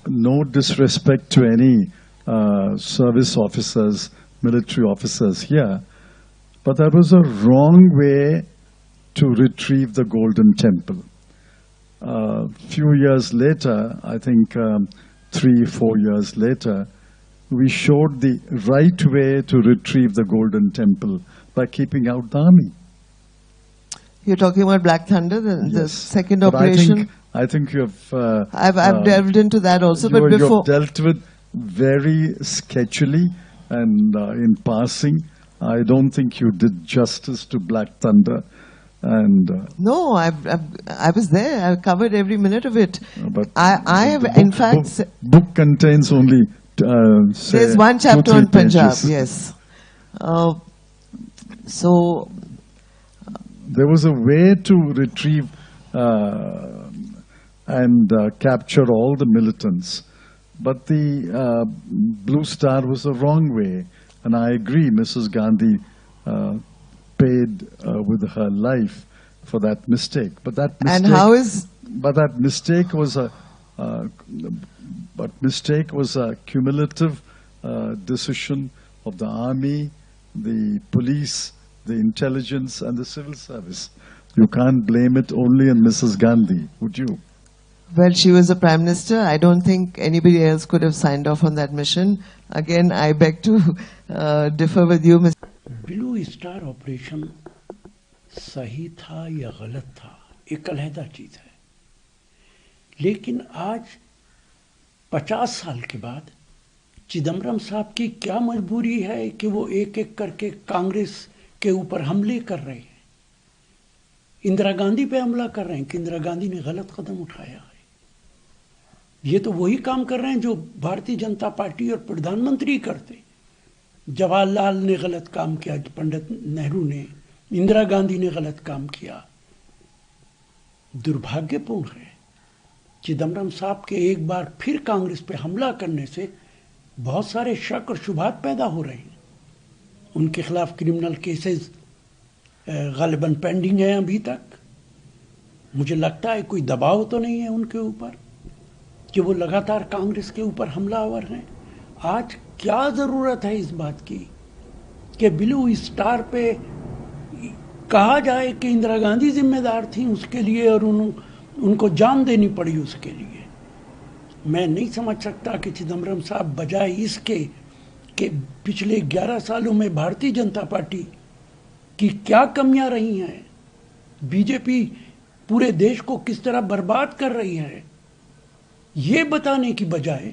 No disrespect to any service officers, military officers here, but that was a wrong way to retrieve the Golden Temple. Few years later, I think 3-4 years later, we showed the right way to retrieve the Golden Temple by keeping out the army. You're talking about Black Thunder, the Yes. second But operation? I think you have... I've delved into that also, but before... You have dealt with very sketchily and in passing. I don't think you did justice to Black Thunder. And No, I was there. I covered every minute of it. but I have, the in fact... book contains only say There's one chapter 2-3 on Punjab, pages. yes. So... There was a way to retrieve and capture all the militants. But the Blue Star was the wrong way. And I agree, Mrs. Gandhi paid with her life for that mistake. But that mistake, And how is... But that mistake was a cumulative decision of the army, the police, the intelligence, and the civil service. You can't blame it only on Mrs. Gandhi, would you? Well, she was the Prime Minister. I don't think anybody else could have signed off on that mission. Again, I beg to differ with you, Mr. Blue star operation सही था या गलत था, एक अलहदा चीज है। लेकिन आज 50 साल के बाद चिदम्बरम साहब की क्या मजबूरी है कि वो एक एक करके कांग्रेस के ऊपर हमले कर रहे हैं, इंदिरा गांधी पे हमला कर रहे हैं कि इंदिरा गांधी ने गलत कदम उठाया है। ये तो वही काम कर रहे हैं जो भारतीय जनता पार्टी और प्रधानमंत्री करते। जवाहरलाल ने गलत काम किया, पंडित नेहरू ने, इंदिरा गांधी ने गलत काम किया। दुर्भाग्यपूर्ण है चिदम्बरम साहब के एक बार फिर कांग्रेस पे हमला करने से बहुत सारे शक और शुबहात पैदा हो रहे हैं। उनके खिलाफ क्रिमिनल केसेस गालिबन पेंडिंग है अभी तक। मुझे लगता है कोई दबाव तो नहीं है उनके ऊपर कि वो लगातार कांग्रेस के ऊपर हमलावर हैं। आज क्या जरूरत है इस बात की कि ब्लू स्टार पे कहा जाए कि इंदिरा गांधी जिम्मेदार थी उसके लिए और उनको जान देनी पड़ी उसके लिए। मैं नहीं समझ सकता कि चिदम्बरम साहब बजाय इसके कि पिछले 11 सालों में भारतीय जनता पार्टी की क्या कमियां रही हैं, बीजेपी पूरे देश को किस तरह बर्बाद कर रही है, ये बताने की बजाय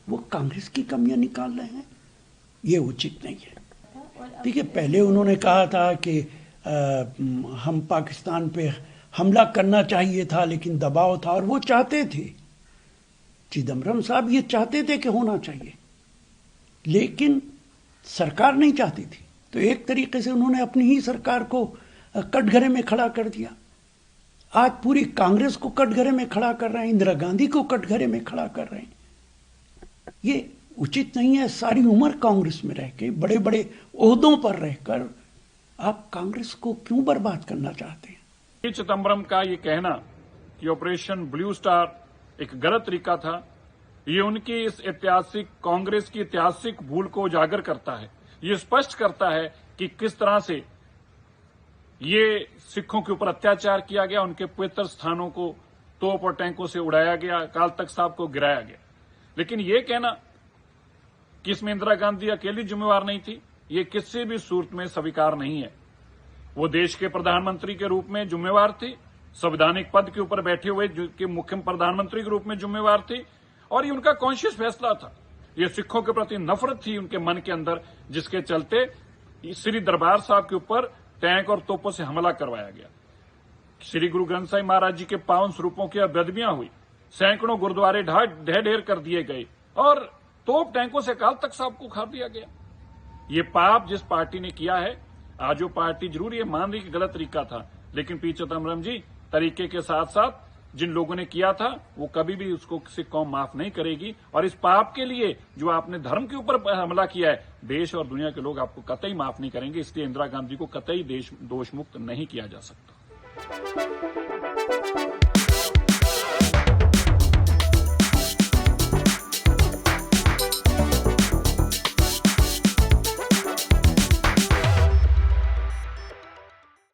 वो कांग्रेस की कमियां निकाल रहे हैं, ये उचित नहीं है। देखिए, पहले उन्होंने कहा था कि हम पाकिस्तान पे हमला करना चाहिए था लेकिन दबाव था और वो चाहते थे, चिदम्बरम साहब ये चाहते थे कि होना चाहिए, लेकिन सरकार नहीं चाहती थी। तो एक तरीके से उन्होंने अपनी ही सरकार को कटघरे में खड़ा कर दिया। आज पूरी कांग्रेस को कटघरे में खड़ा कर रहे हैं, इंदिरा गांधी को कटघरे में खड़ा कर रहे हैं। ये उचित नहीं है। सारी उम्र कांग्रेस में रह के बड़े बड़े ओहदों पर रहकर आप कांग्रेस को क्यों बर्बाद करना चाहते हैं? चिदम्बरम का ये कहना कि ऑपरेशन ब्लू स्टार एक गलत तरीका था, ये उनकी इस ऐतिहासिक कांग्रेस की ऐतिहासिक भूल को उजागर करता है। ये स्पष्ट करता है कि किस तरह से ये सिखों के ऊपर अत्याचार किया गया, उनके पवित्र स्थानों को तोप और टैंकों से उड़ाया गया, अकाल तख्त साहब को गिराया गया। लेकिन ये कहना कि इसमें इंदिरा गांधी अकेली जिम्मेवार नहीं थी, ये किसी भी सूरत में स्वीकार नहीं है। वो देश के प्रधानमंत्री के रूप में जिम्मेवार थी, संवैधानिक पद के ऊपर बैठे हुए के मुख्य प्रधानमंत्री के रूप में जिम्मेवार थी, और ये उनका कॉन्शियस फैसला था। ये सिखों के प्रति नफरत थी उनके मन के अंदर, जिसके चलते श्री दरबार साहब के ऊपर टैंक और तोपों से हमला करवाया गया। श्री गुरु ग्रंथ साहिब महाराज जी के पावन स्वरूपों की बेदबियां हुई, सैकड़ों गुरुद्वारे ढह ढेर कर दिए गए और तोप टैंकों से अकाल तख्त साहब को खा दिया गया। ये पाप जिस पार्टी ने किया है, आज वो पार्टी जरूर ये मान रही कि गलत तरीका था, लेकिन पी चिदम्बरम जी तरीके के साथ साथ जिन लोगों ने किया था वो कभी भी उसको किसी कौम माफ नहीं करेगी। और इस पाप के लिए जो आपने धर्म के ऊपर हमला किया है, देश और दुनिया के लोग आपको कतई माफ नहीं करेंगे। इसलिए इंदिरा गांधी को कतई दोष मुक्त नहीं किया जा सकता।